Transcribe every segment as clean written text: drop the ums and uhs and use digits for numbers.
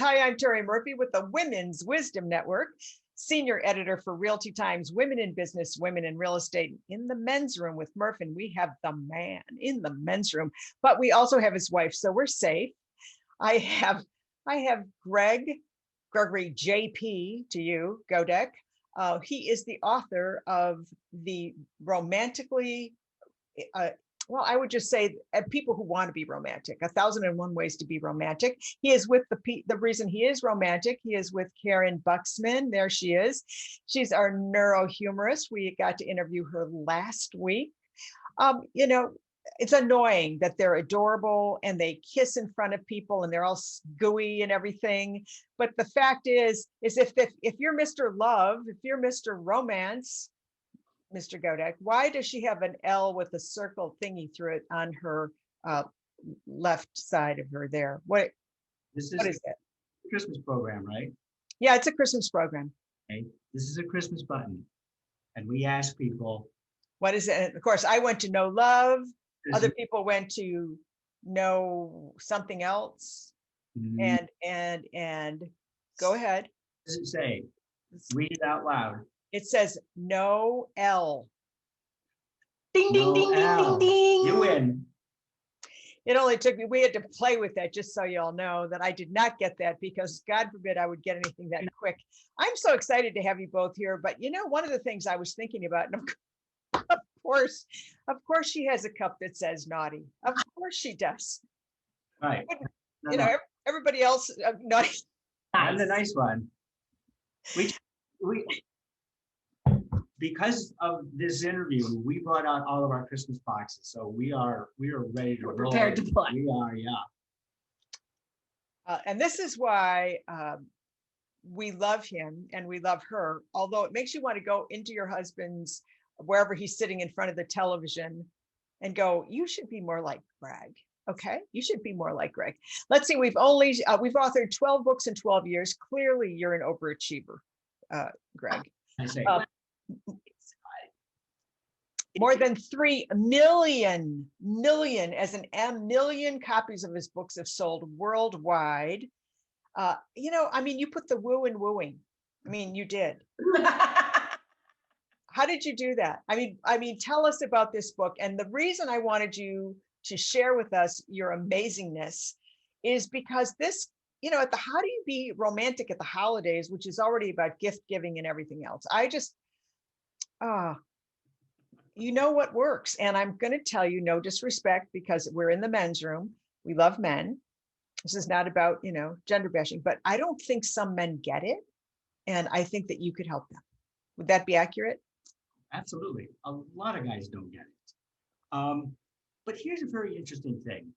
Hi, I'm Terry Murphy with the Women's Wisdom Network, senior editor for Realty Times, Women in Business, Women in Real Estate. In the men's room with Murph, and we have the man in the men's room, but we also have his wife, so we're safe. I have Gregory JP to you, Godek. He is the author of the romantically well, I would just say people who want to be romantic, 1,001 Ways to Be Romantic. He is with the reason he is romantic. He is with Karyn Buxman. There she is. She's our neurohumorist. We got to interview her last week. It's annoying that they're adorable and they kiss in front of people and they're all gooey and everything. But the fact is if you're Mr. Love, if you're Mr. Romance, Mr. Godek, why does she have an L with a circle thingy through it on her left side of her there? What is that? Christmas program, right? Yeah, it's a Christmas program. Okay. This is a Christmas button. And we ask people. What is it? And of course, I went to know love. Other people went to know something else. Mm-hmm. And go ahead. What does it say? Read it out loud. It says no L. Ding, ding, ding, ding, ding, ding. You win. It only took me, we had to play with that just so you all know that I did not get that because God forbid I would get anything that quick. I'm so excited to have you both here. But one of the things I was thinking about, and of course she has a cup that says naughty. Of course she does. Right. Everybody else naughty. I'm the nice one. We because of this interview, we brought out all of our Christmas boxes, so we are ready to roll. Prepared to play. We are, yeah. And this is why we love him and we love her. Although it makes you want to go into your husband's wherever he's sitting in front of the television and go, "You should be more like Greg." Okay, you should be more like Greg. Let's see. We've authored 12 books in 12 years. Clearly, you're an overachiever, Greg. I say. More than 3 million as an M million copies of his books have sold worldwide. You put the woo in wooing. You did. How did you do that? Tell us about this book. And the reason I wanted you to share with us your amazingness is because this, how do you be romantic at the holidays, which is already about gift giving and everything else? What works. And I'm going to tell you, no disrespect, because we're in the men's room. We love men. This is not about, gender bashing, but I don't think some men get it. And I think that you could help them. Would that be accurate? Absolutely. A lot of guys don't get it. But here's a very interesting thing.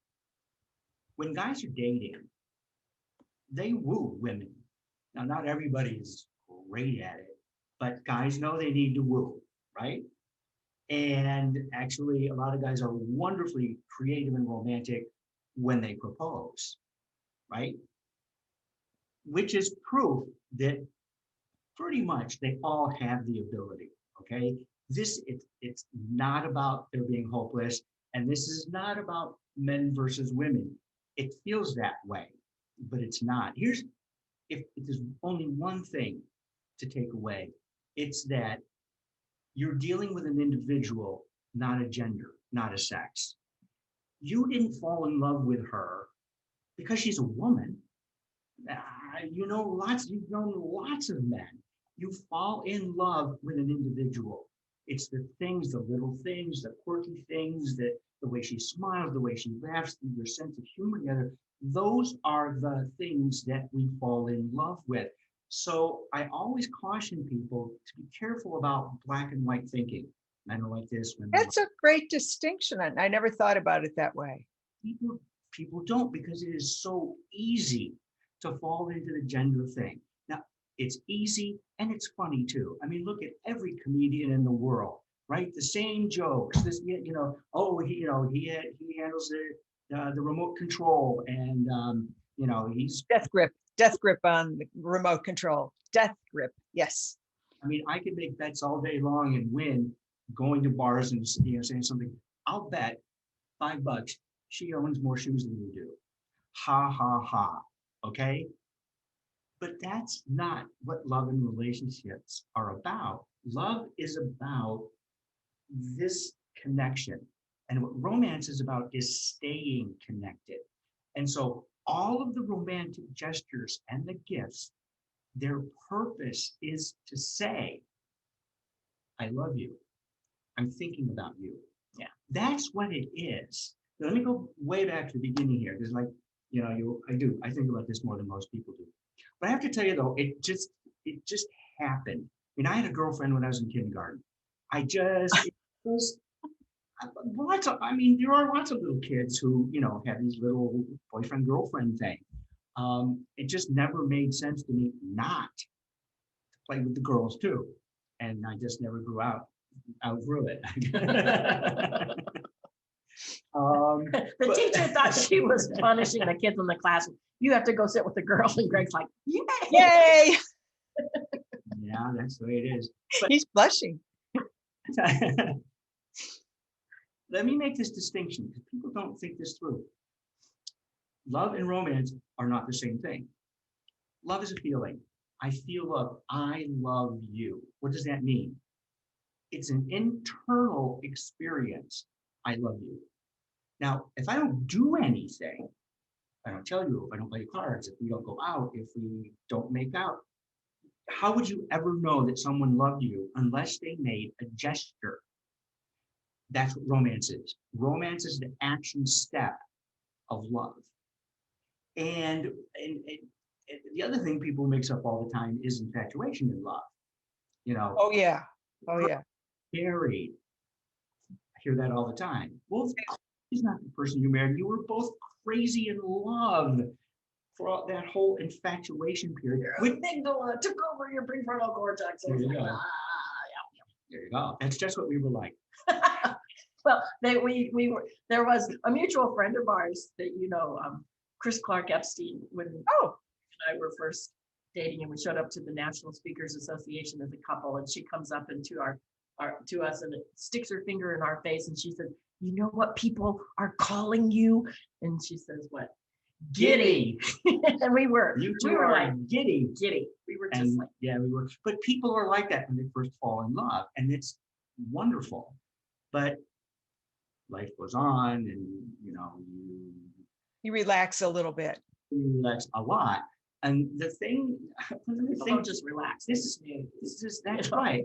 When guys are dating, they woo women. Now, not everybody is great at it, but guys know they need to woo, right? And actually, a lot of guys are wonderfully creative and romantic when they propose, right? Which is proof that pretty much they all have the ability, okay? It's not about there being hopeless, and this is not about men versus women. It feels that way, but it's not. If there's only one thing to take away, it's that you're dealing with an individual, not a gender, not a sex. You didn't fall in love with her because she's a woman. You've known lots of men. You fall in love with an individual. It's the things, the little things, the quirky things, the way she smiles, the way she laughs, your sense of humor together. Those are the things that we fall in love with. So I always caution people to be careful about black and white thinking. Men are like this. That's a great distinction. I never thought about it that way. People don't, because it is so easy to fall into the gender thing. Now, it's easy and it's funny too. Look at every comedian in the world, right? The same jokes. He handles the remote control, and he's Death grip on the remote control. Death grip. Yes. I could make bets all day long and win, going to bars and saying something. I'll bet $5 she owns more shoes than you do. Ha ha ha. Okay. But that's not what love and relationships are about. Love is about this connection. And what romance is about is staying connected. And so all of the romantic gestures and the gifts, their purpose is to say, I love you. I'm thinking about you. Yeah. That's what it is. Let me go way back to the beginning here, because I think about this more than most people do. But I have to tell you though, it just happened. I had a girlfriend when I was in kindergarten. It was there are lots of little kids who, have these little boyfriend girlfriend thing. It just never made sense to me not to play with the girls too. And I just never outgrew it. The teacher thought she was punishing the kids in the classroom. You have to go sit with the girls, and Greg's like, yay! Yay! Yeah, that's the way it is. He's blushing. Let me make this distinction because people don't think this through. Love and romance are not the same thing. Love is a feeling. I feel love. I love you. What does that mean? It's an internal experience. I love you. Now, if I don't do anything, if I don't tell you, if I don't play cards, if we don't go out, if we don't make out, how would you ever know that someone loved you unless they made a gesture? That's what romance is. Romance is the action step of love. And the other thing people mix up all the time is infatuation in love. Oh yeah. Oh yeah. Married. I hear that all the time. Well, he's not the person you married. You were both crazy in love for that whole infatuation period. Your amygdala took over your prefrontal cortex. There you go. There you go. That's just what we were like. Well, there was a mutual friend of ours that Chris Clark Epstein, when I were first dating, and we showed up to the National Speakers Association as a couple, and she comes up into to us and sticks her finger in our face, and she said, "You know what people are calling you?" And she says, "What?" Giddy. And we were like giddy. We were just like, yeah, we were. But people are like that when they first fall in love, and it's wonderful. But life goes on, and You relax a little bit. you relax a lot. And the thing, don't just relax. That's right.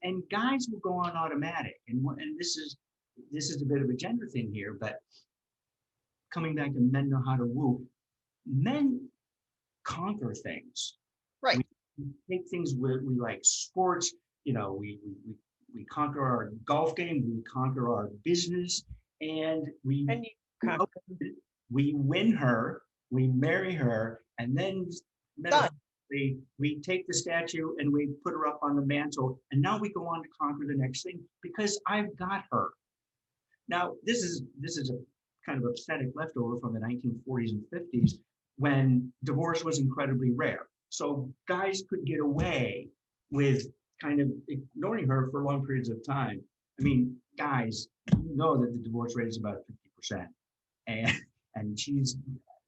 And guys will go on automatic, and this is a bit of a gender thing here, but coming back to men know how to woo. Men conquer things. Right. We take things we like sports. We conquer our golf game. We conquer our business, and we win her. We marry her, and then we take the statue and we put her up on the mantle, and now we go on to conquer the next thing because I've got her. Now, this is a kind of a pathetic leftover from the 1940s and 50s when divorce was incredibly rare. So guys could get away with kind of ignoring her for long periods of time. I mean, guys, you know that the divorce rate is about 50%, and she's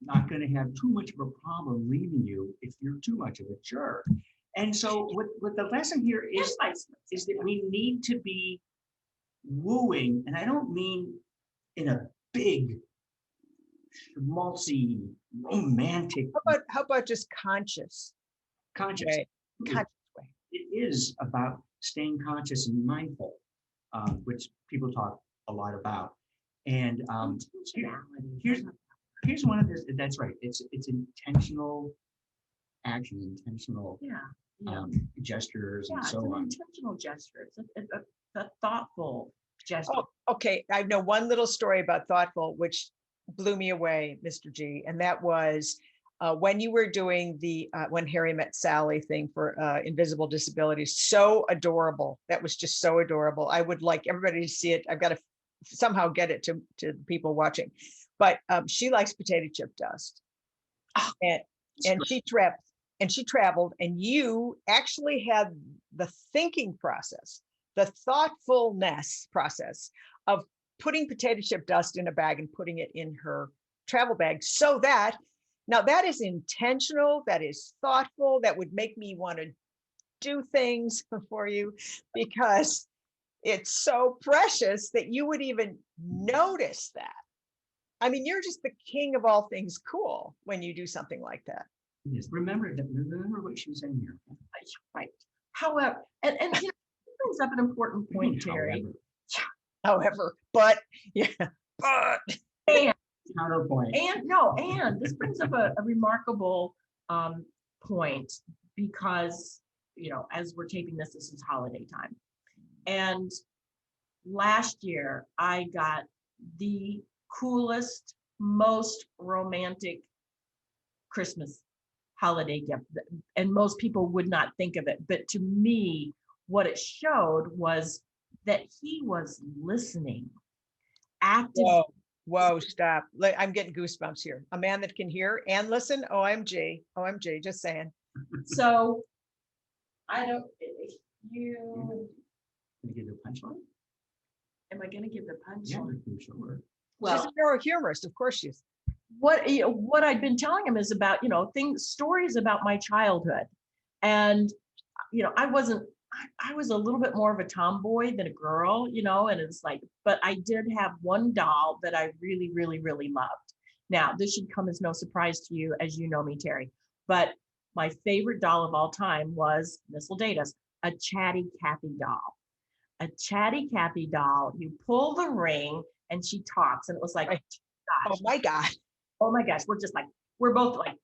not going to have too much of a problem leaving you if you're too much of a jerk. And so what the lesson here is that we need to be wooing, and I don't mean in a big, schmaltzy, romantic. How about just conscious way? Conscious way. It is about staying conscious and mindful, which people talk a lot about. And here's one of this. That's right. It's intentional action, intentional gestures, and so on. Intentional gesture. It's a thoughtful gesture. Oh, okay. I know one little story about thoughtful, which blew me away, Mr. G. And that was when you were doing the When Harry Met Sally thing for invisible disabilities. So adorable. That was just so adorable. I would like everybody to see it. I've got to somehow get it to people watching. But she likes potato chip dust. And she traveled, and you actually had the thinking process, the thoughtfulness process of putting potato chip dust in a bag and putting it in her travel bag so that Now that is intentional, that is thoughtful, that would make me want to do things for you because it's so precious that you would even notice that. I mean, you're just the king of all things cool when you do something like that. Yes, remember that. Remember what she was saying here. Right. However, and you know, this brings up an important point, Terry. However, but yeah, but And Counterpoint. and this brings up a remarkable point because, you know, as we're taping this, this is holiday time. And last year I got the coolest, most romantic Christmas holiday gift. And most people would not think of it. But to me, what it showed was that he was listening, active. Whoa, stop. I'm getting goosebumps here. A man that can hear and listen. OMG, just saying. So I don't, you, Gonna give you a punchline? am I gonna give the Yeah, punchline? for sure. Well, She's a neurohumorist, of course she is. what I've been telling him is about, you know, stories about my childhood. And, you know, I was a little bit more of a tomboy than a girl, you know, and it's like, but I did have one doll that I really, really, really loved. Now, this should come as no surprise to you, as you know me, Terry, but my favorite doll of all time was, this will date us, a Chatty Cathy doll. A Chatty Cathy doll, you pull the ring and she talks, and it was like, Right. gosh, Oh my God. oh my gosh, we're just like, we're both like,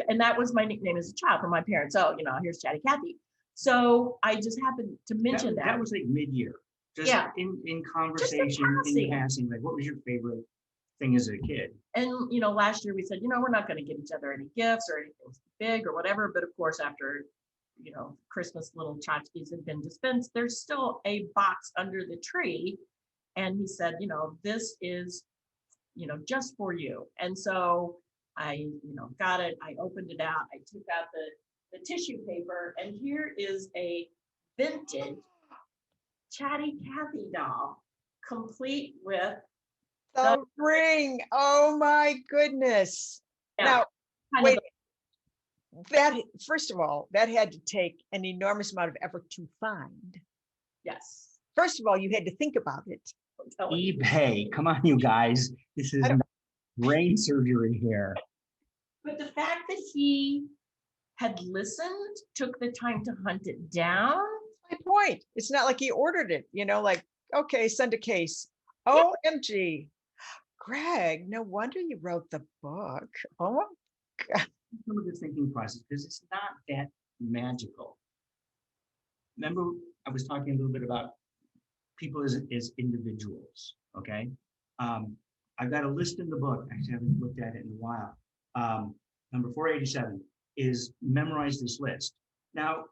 and that was my nickname as a child from my parents. So, you know, here's Chatty Cathy. So I just happened to mention that. That was like mid-year. Just Yeah. in conversation, in passing, like what was your favorite thing as a kid? And, you know, last year we said, you know, we're not going to get each other any gifts or anything big or whatever. But of course, after, you know, Christmas little tchotchkes have been dispensed, there's still a box under the tree. And he said, you know, this is, you know, just for you. And so I, you know, got it. I opened it out. I took out the tissue paper, and here is a vintage Chatty Cathy doll, complete with The ring. Oh my goodness. Now, kind wait, of that, first of all, that had to take an enormous amount of effort to find. yes. First of all, you had to think about it. I'm telling you. eBay. Come on, you guys. This is I don't- not brain surgery here. But the fact that he had listened, took the time to hunt it down. My point. It's not like he ordered it, you know, like, okay, send a case. OMG. Greg, no wonder you wrote the book. Oh, Some of the thinking process, because it's not that magical. Remember, I was talking a little bit about people as individuals, okay? I've got a list in the book. I actually haven't looked at it in a while. Number 487 is memorize this list. Now,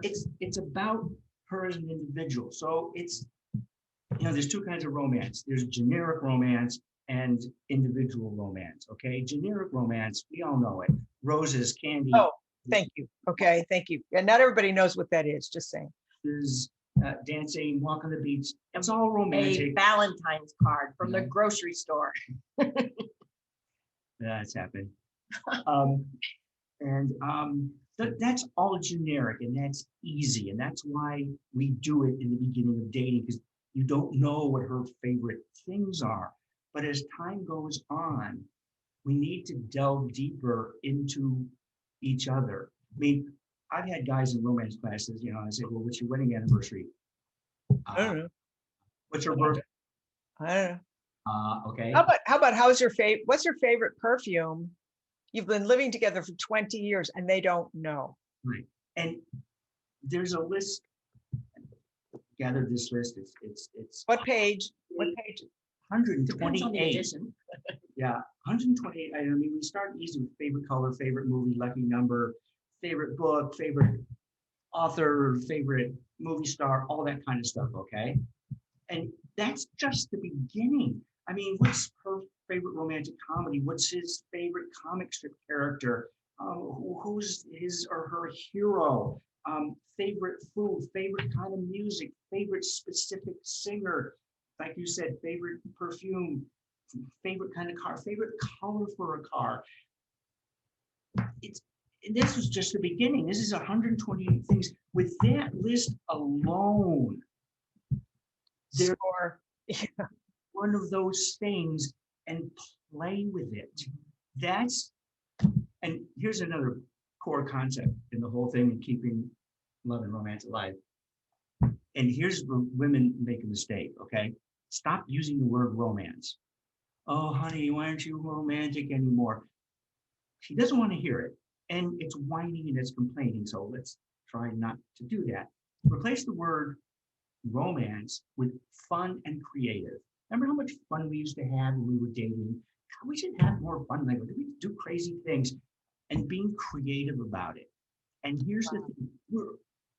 it's about her as an individual. So it's, you know, there's two kinds of romance. There's generic romance and individual romance, okay? Generic romance, we all know it. Roses, candy. Oh, thank you. Okay, thank you. And not everybody knows what that is, just saying. Is dancing, walk on the beach. It's all A romantic. Valentine's card from the grocery store. That's happened. That's all generic, and that's easy, and that's why we do it in the beginning of dating, because you don't know what her favorite things are. But as time goes on, we need to delve deeper into each other. I mean, I've had guys in romance classes, you know, I say, well, what's your wedding anniversary? I don't know. What's your birthday? I don't know. Okay. How about what's your favorite perfume? You've been living together for 20 years and they don't know. Right. And there's a list. Gathered this list. It's What page? What page? Depends on the 128. edition. Yeah, 128. I mean, we start easy with favorite color, favorite movie, lucky number, favorite book, favorite author, favorite movie star, all that kind of stuff. Okay. And that's just the beginning. I mean, what's her favorite romantic comedy? What's his favorite comic strip character? Who's his or her hero? Favorite food, favorite kind of music, favorite specific singer, like you said, favorite perfume, favorite kind of car, favorite color for a car. This was just the beginning. This is 128 things. With that list alone, there's one of those things, and play with it. And here's another core concept in the whole thing in keeping love and romance alive. And here's where women make a mistake, okay? Stop using the word romance. Oh, honey, why aren't you romantic anymore? She doesn't want to hear it. And it's whining and it's complaining. So let's try not to do that. Replace the word romance with fun and creative. Remember how much fun we used to have when we were dating? We should have more fun. Like, we do crazy things and being creative about it. And here's the thing,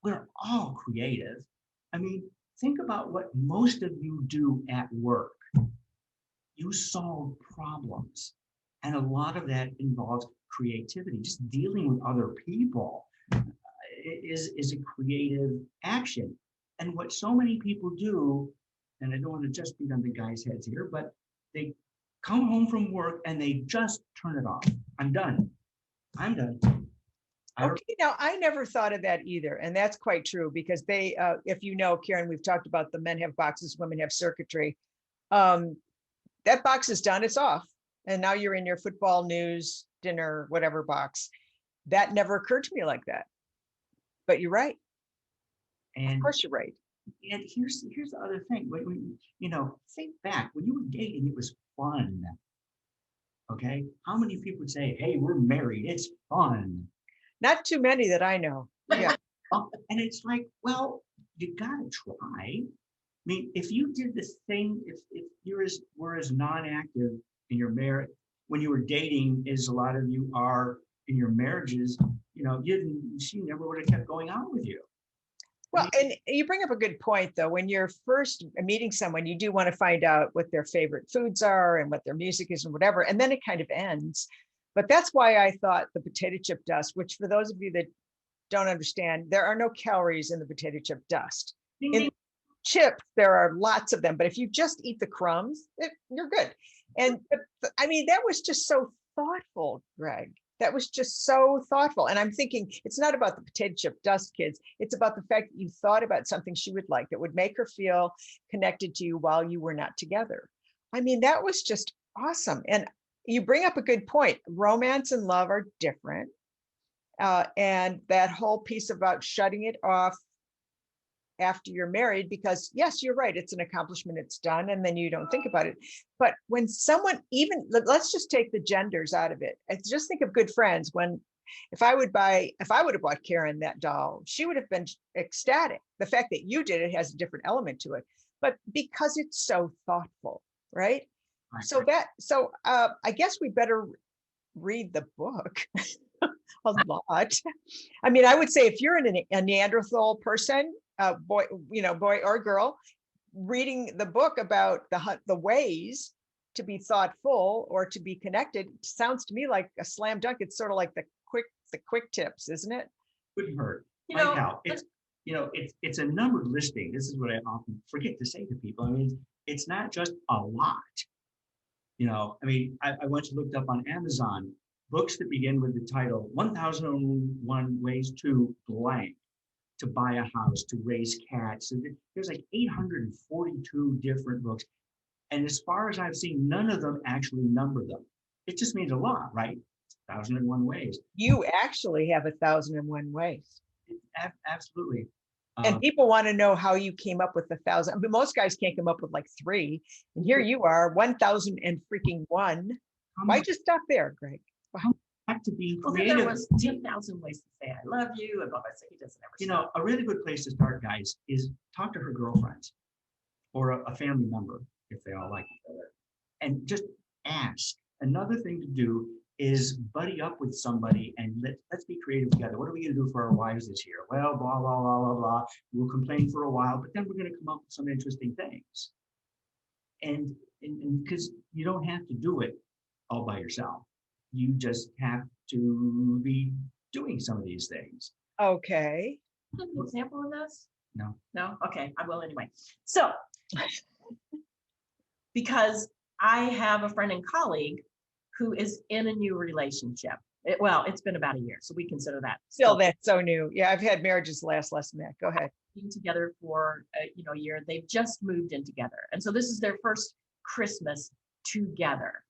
we're all creative. I mean, think about what most of you do at work. You solve problems. And a lot of that involves creativity. Just dealing with other people is a creative action. And what so many people do, and I don't want to just beat on the guys' heads here, but they come home from work and they just turn it off. I'm done. Okay, now I never thought of that either. And that's quite true because they, if you know, Karyn, we've talked about the men have boxes, women have circuitry. That box is done, it's off. And now you're in your football news, dinner, whatever box. That never occurred to me like that. But you're right. And of course you're right. And here's the other thing. When think back, when you were dating, it was fun. Okay. How many people would say, hey, we're married, it's fun? Not too many that I know. Yeah. And it's like, well, you gotta try. I mean, if you did the thing, if you were as non-active in your marriage when you were dating as a lot of you are in your marriages, she never would have kept going out with you. Well, and you bring up a good point, though. When you're first meeting someone, you do want to find out what their favorite foods are and what their music is and whatever, and then it kind of ends. But that's why I thought the potato chip dust, which for those of you that don't understand, there are no calories in the potato chip dust. In chips, there are lots of them, but if you just eat the crumbs, you're good. But I mean, that was just so thoughtful, Greg. That was just so thoughtful. And I'm thinking, it's not about the potato chip dust, kids. It's about the fact that you thought about something she would like that would make her feel connected to you while you were not together. I mean, that was just awesome. And you bring up a good point. Romance and love are different. And that whole piece about shutting it off after you're married, because yes, you're right, it's an accomplishment, it's done, and then you don't think about it. But when someone, even let's just take the genders out of it, and just think of good friends. If I would have bought Karyn that doll, she would have been ecstatic. The fact that you did it has a different element to it, but because it's so thoughtful, right? So I guess we better read the book. A lot. I mean, I would say if you're a Neanderthal person, boy or girl, reading the book about the ways to be thoughtful or to be connected sounds to me like a slam dunk. It's sort of like the quick tips, isn't it? Couldn't hurt. It's a numbered listing. This is what I often forget to say to people. I mean, it's not just a lot. I mean, I once looked up on Amazon books that begin with the title 1001 Ways to Blank, to buy a house, to raise cats. And there's like 842 different books. And as far as I've seen, none of them actually number them. It just means a lot, right? 1001 ways. You actually have 1001 ways. Absolutely. And people want to know how you came up with 1,000. I mean, most guys can't come up with like 3. And here you are, 1,001. Why just stop there, Greg? Have to be Well, creative. there was 10,000 ways to say I love you, and blah, blah, blah. He doesn't ever stop. A really good place to start, guys, is talk to her girlfriends or a family member if they all like each other, and just ask. Another thing to do is buddy up with somebody and let's be creative together. What are we going to do for our wives this year? Well, blah, blah, blah, blah, blah. We'll complain for a while, but then we're going to come up with some interesting things. And because you don't have to do it all by yourself. You just have to be doing some of these things. Okay. An example of this? No. No? Okay, I will anyway. So, because I have a friend and colleague who is in a new relationship. Well, it's been about a year, so we consider that Still, that's so new. Yeah, I've had marriages last less than that. Go ahead. being together for a year. They've just moved in together, and so this is their first Christmas together.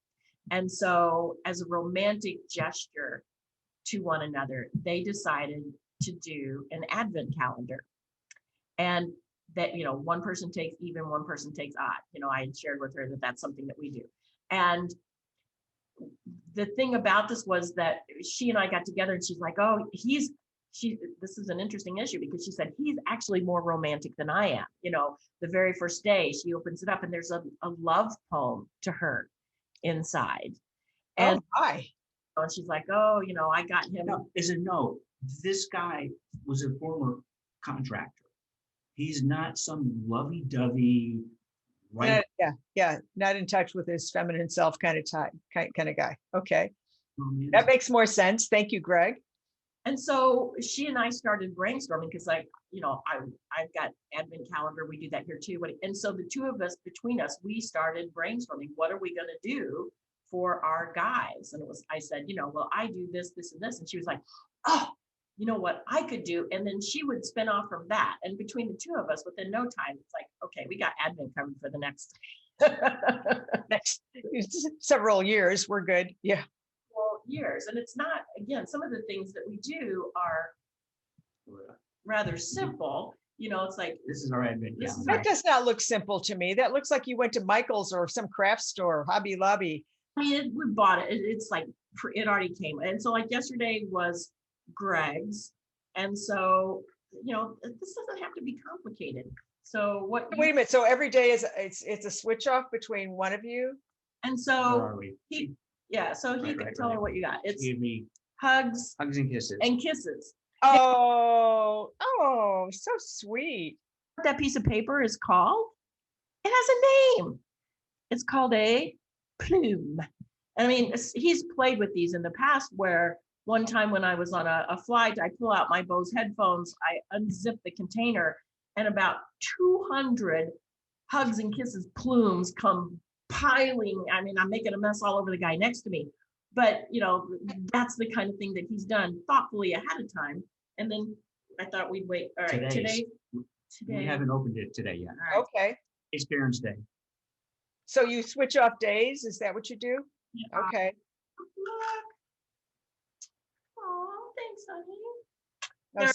And so, as a romantic gesture to one another, they decided to do an advent calendar, and that one person takes even, one person takes odd. I had shared with her that that's something that we do, and the thing about this was that she and I got together, and she's like, oh, this is an interesting issue, because she said he's actually more romantic than I am. The very first day she opens it up, and there's a love poem to her inside. And, oh, hi. And she's like, oh, I got him. No, this guy was a former contractor. He's not some lovey-dovey, right? Yeah, not in touch with his feminine self kind of guy. Okay, that makes more sense. Thank you, Greg. And so she and I started brainstorming, because I've got advent calendar. We do that here too. And so the two of us, between us, we started brainstorming. What are we going to do for our guys? And I said, well, I do this, this, and this. And she was like, oh, you know what I could do? And then she would spin off from that. And between the two of us, within no time, it's like, okay, we got advent coming for the next several years. We're good. Yeah. Years. And it's not, again, some of the things that we do are rather simple. It's like, this is our advent. That does not look simple to me. That looks like you went to Michael's or some craft store, Hobby Lobby. I mean, we bought it. It's like, it already came. And so, like, yesterday was Greg's. And so, this doesn't have to be complicated. So wait a minute. So every day it's a switch off between one of you? And so so he could tell her what you got. It's hugs and kisses. And kisses. Oh, so sweet. What that piece of paper is called? It has a name. It's called a plume. And I mean, he's played with these in the past, where one time when I was on a flight, I pull out my Bose headphones, I unzip the container, and about 200 hugs and kisses plumes come piling. I mean, I'm making a mess all over the guy next to me, but that's the kind of thing that he's done thoughtfully ahead of time. And then I thought we'd wait. All right, today we haven't opened it today yet. Right. Okay, it's Parents' Day. So you switch off days? Is that what you do? Yeah. Okay. Oh, thanks, honey. Now,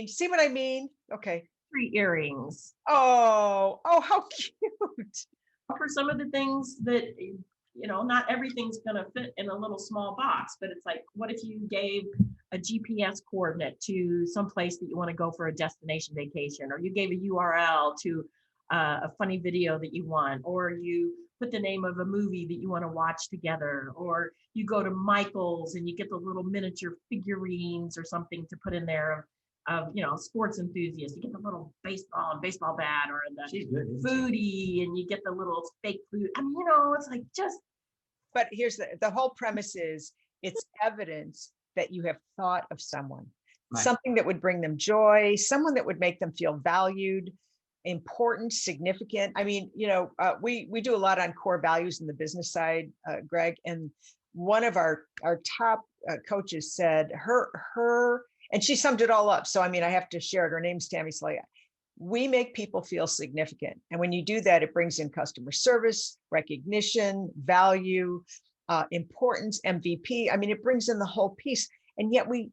see what I mean? Okay. 3 earrings. Oh, how cute. For some of the things that, not everything's going to fit in a little small box, but it's like, what if you gave a GPS coordinate to some place that you want to go for a destination vacation, or you gave a URL to a funny video that you want, or you put the name of a movie that you want to watch together, or you go to Michael's and you get the little miniature figurines or something to put in there of sports enthusiasts. You get the little baseball and baseball bat, or the foodie, and you get the little fake food. I mean, it's like just. But here's the whole premise is it's evidence that you have thought of someone, right. Something that would bring them joy, someone that would make them feel valued, important, significant. I mean, we do a lot on core values in the business side, Greg, and one of our top coaches said and she summed it all up. So, I mean, I have to share it. Her name's Tammy Slaya. We make people feel significant. And when you do that, it brings in customer service, recognition, value, importance, MVP. I mean, it brings in the whole piece. And yet we,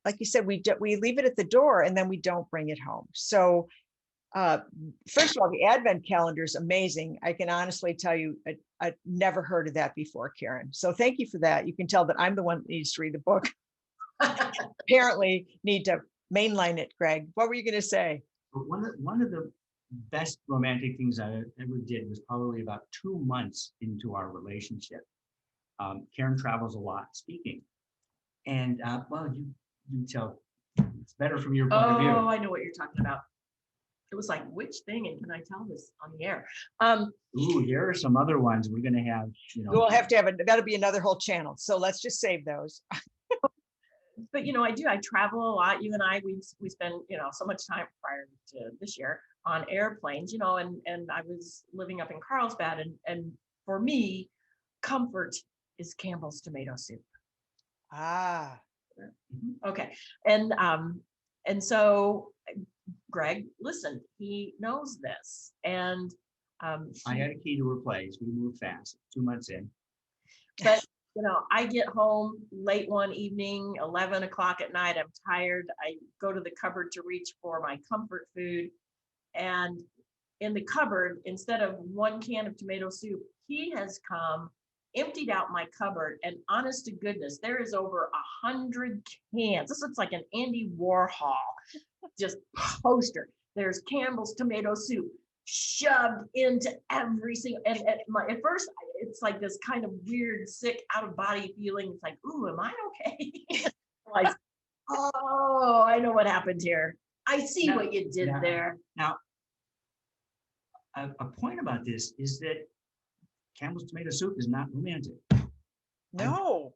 like you said, we leave it at the door and then we don't bring it home. So first of all, the advent calendar is amazing. I can honestly tell you, I've never heard of that before, Karyn. So thank you for that. You can tell that I'm the one that needs to read the book. Apparently need to mainline it. Greg, what were you going to say? One of the best romantic things I ever did was probably about 2 months into our relationship. Karyn travels a lot speaking, and you tell, it's better from your point of view. Oh, I know what you're talking about. It was like, which thing, and can I tell this on the air? Here are some other ones we're going to have. We'll have to have that'll be another whole channel. So let's just save those. But I travel a lot. You and I, we spend so much time prior to this year on airplanes. And I was living up in Carlsbad, and for me, comfort is Campbell's tomato soup. Ah, Okay. And so Greg, listen, he knows this. And I had a key to her place. We moved fast, 2 months in. but I get home late one evening, 11 o'clock at night. I'm tired. I go to the cupboard to reach for my comfort food. And in the cupboard, instead of one can of tomato soup, he has come, emptied out my cupboard, and honest to goodness, there is over 100 cans. This looks like an Andy Warhol just poster. There's Campbell's tomato soup shoved into every single, and at first it's like this kind of weird, sick, out of body feeling. It's like, ooh, am I okay? Like, oh, I know what happened here. I see what you did there. Now, a point about this is that Campbell's tomato soup is not romantic. no.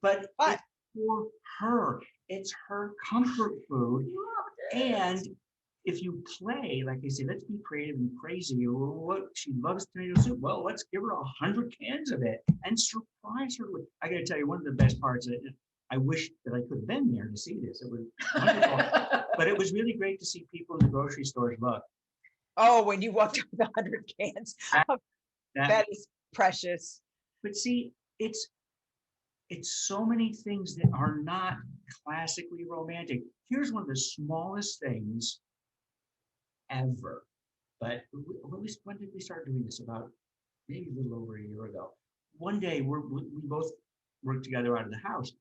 But it's for her. It's her comfort food. And if you play, like they say, let's be creative and crazy. What she loves tomato soup. Well, let's give her 100 cans of it and surprise her with. I got to tell you, one of the best parts. I wish that I could have been there to see this. It was wonderful, but it was really great to see people in the grocery stores look. Oh, when you walked up with 100 cans, that is precious. But see, it's so many things that are not classically romantic. Here's one of the smallest things ever. But when did we start doing this? About maybe a little over a year ago. One day we both worked together out of the house.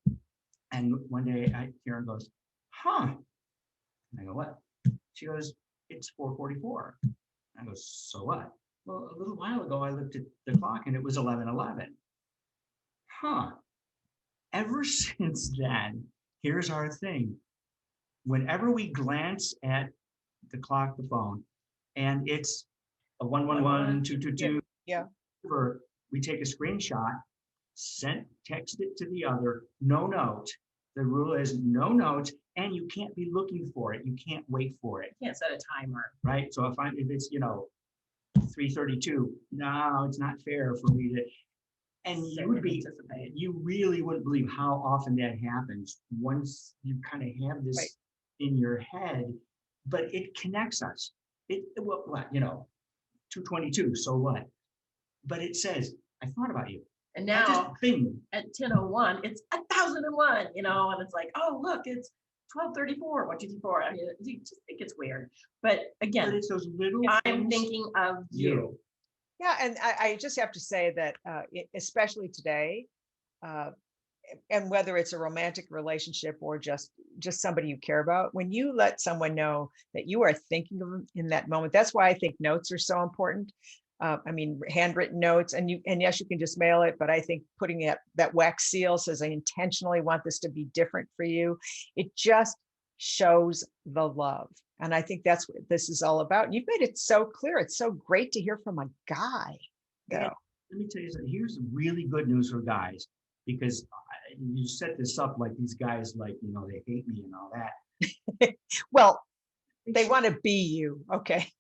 And one day Karyn goes, huh? And I go, what? She goes, it's 4:44. I go, so what? Well, a little while ago, I looked at the clock and it was 11:11. Huh. Ever since then, here's our thing. Whenever we glance at the clock, the phone, and it's a 111, 222, Yeah. we take a screenshot, text it to the other, no note. The rule is no note, and you can't be looking for it. You can't wait for it. You can't set a timer. Right? So if it's 3:32, no, it's not fair for me to. And you really wouldn't believe how often that happens once you kind of have this in your head, but it connects us. What 2:22, so what? But it says, I thought about you. And now bing. At 10:01, it's 1001, and it's like, oh, look, it's 12:34, 1:54. I mean, you just think it's weird. But again, it's those little I'm thinking of you. Yeah, and I just have to say that especially today, and whether it's a romantic relationship or just somebody you care about, when you let someone know that you are thinking of them in that moment, that's why I think notes are so important. I mean, handwritten notes, and yes, you can just mail it, but I think putting that wax seal says, I intentionally want this to be different for you. It just shows the love. And I think that's what this is all about. And you've made it so clear. It's so great to hear from a guy. Let me tell you something. Here's really good news for guys, because you set this up like these guys, like, they hate me and all that. Well, they want to be you. Okay.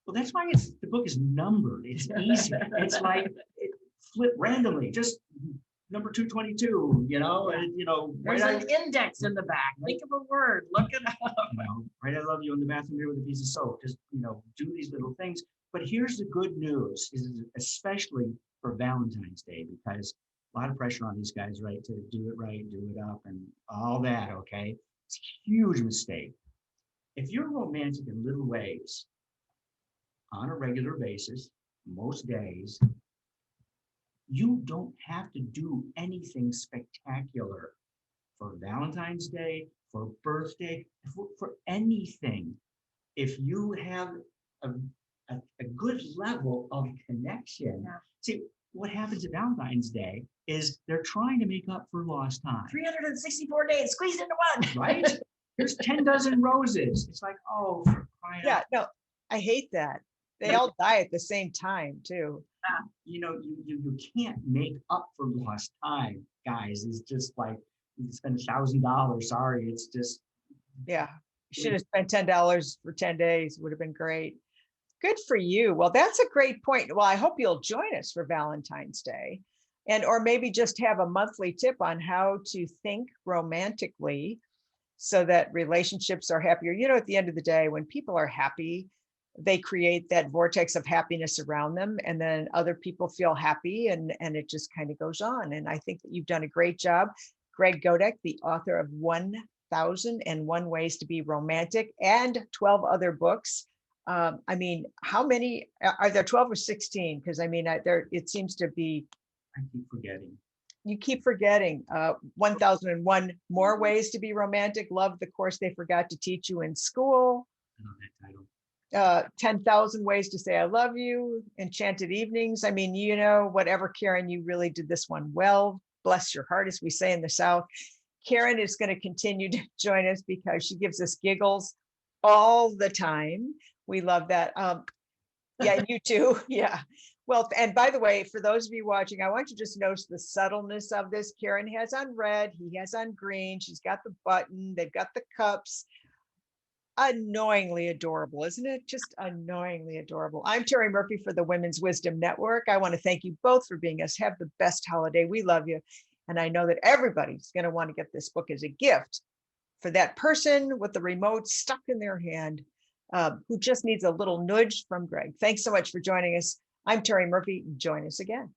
Well, that's why the book is numbered. It's easy. It's like flip randomly, just number 222, There's an index in the back. Think of a word, look it up. Right, I love you in the bathroom here with a piece of soap. Just, do these little things. But here's the good news, is especially for Valentine's Day, because a lot of pressure on these guys, right, to do it right, do it up, and all that, okay? It's a huge mistake. If you're romantic in little ways, on a regular basis, most days, you don't have to do anything spectacular for Valentine's Day, for birthday, for anything. If you have a good level of connection, see, what happens at Valentine's Day is they're trying to make up for lost time. 364 days squeezed into one. Right? There's 10 dozen roses. It's like, oh, for crying out. Yeah, no, I hate that. They all die at the same time too. You can't make up for lost time, guys. It's just like, you spend $1,000. Sorry, it's just. Yeah, you should have spent $10 for 10 days. Would have been great. Good for you. Well, that's a great point. Well, I hope you'll join us for Valentine's Day, and or maybe just have a monthly tip on how to think romantically so that relationships are happier. At the end of the day, when people are happy, they create that vortex of happiness around them, and then other people feel happy, and it just kind of goes on. And I think that you've done a great job. Greg Godek, the author of 1001 Ways to Be Romantic and 12 other books. I mean, how many are there? 12 or 16? Because I mean, there it seems to be. I keep forgetting. You keep forgetting. 1001 More Ways to Be Romantic. Love the course they forgot to teach you in school. I know that title. 10,000 Ways to Say I Love You. Enchanted Evenings. I mean, whatever, Karyn, you really did this one well. Bless your heart, as we say in the South. Karyn is going to continue to join us because she gives us giggles all the time. We love that. Yeah, you too. Yeah. Well, and by the way, for those of you watching, I want you to just notice the subtleness of this. Karyn has on red, he has on green. She's got the button, they've got the cups. Annoyingly adorable, isn't it? Just annoyingly adorable. I'm Terry Murphy for the Women's Wisdom Network. I want to thank you both for being us. Have the best holiday. We love you. And I know that everybody's going to want to get this book as a gift for that person with the remote stuck in their hand, who just needs a little nudge from Greg. Thanks so much for joining us. I'm Terry Murphy. Join us again.